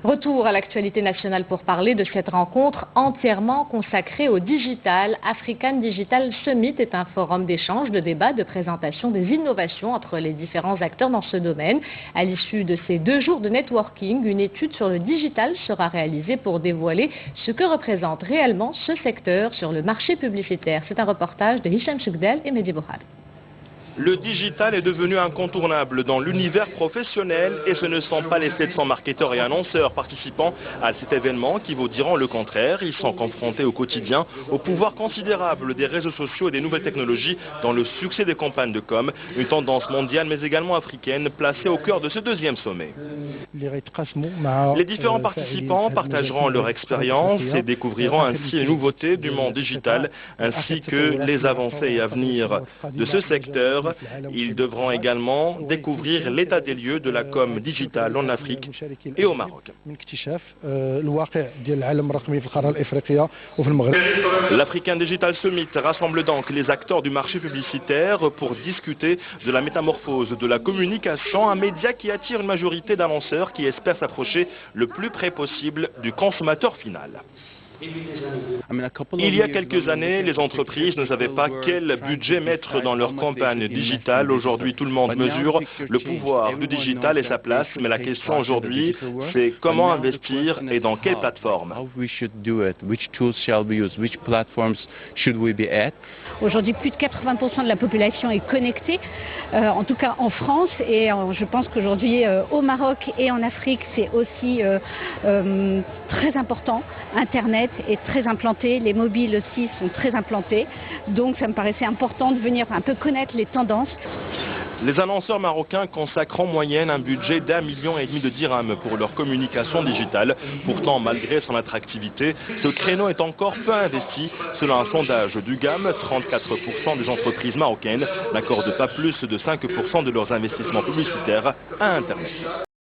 Retour à l'actualité nationale pour parler de cette rencontre entièrement consacrée au digital. African Digital Summit est un forum d'échange, de débat, de présentation des innovations entre les différents acteurs dans ce domaine. À l'issue de ces 2 jours de networking, une étude sur le digital sera réalisée pour dévoiler ce que représente réellement ce secteur sur le marché publicitaire. C'est un reportage de Hicham Choukdel et Mehdi Bouhal. Le digital est devenu incontournable dans l'univers professionnel et ce ne sont pas les 700 marketeurs et annonceurs participants à cet événement qui vous diront le contraire. Ils sont confrontés au quotidien au pouvoir considérable des réseaux sociaux et des nouvelles technologies dans le succès des campagnes de com, une tendance mondiale mais également africaine placée au cœur de ce 2e sommet. Les différents participants partageront leur expérience et découvriront ainsi les nouveautés du monde digital ainsi que les avancées et avenirs de ce secteur. Ils devront également découvrir l'état des lieux de la com digitale en Afrique et au Maroc. L'African Digital Summit rassemble donc les acteurs du marché publicitaire pour discuter de la métamorphose de la communication, un média qui attire une majorité d'annonceurs qui espèrent s'approcher le plus près possible du consommateur final. Il y a quelques années, les entreprises ne savaient pas quel budget mettre dans leur campagne digitale. Aujourd'hui, tout le monde mesure le pouvoir du digital et sa place. Mais la question aujourd'hui, c'est comment investir et dans quelle plateforme. Aujourd'hui, plus de 80% de la population est connectée, en tout cas en France. Et je pense qu'aujourd'hui, au Maroc et en Afrique, c'est aussi très important. Internet est très implanté, les mobiles aussi sont très implantés. Donc ça me paraissait important de venir un peu connaître les tendances. Les annonceurs marocains consacrent en moyenne un budget d'1,5 million de dirhams pour leur communication digitale. Pourtant, malgré son attractivité, ce créneau est encore peu investi. Selon un sondage du GAM, 34% des entreprises marocaines n'accordent pas plus de 5% de leurs investissements publicitaires à Internet.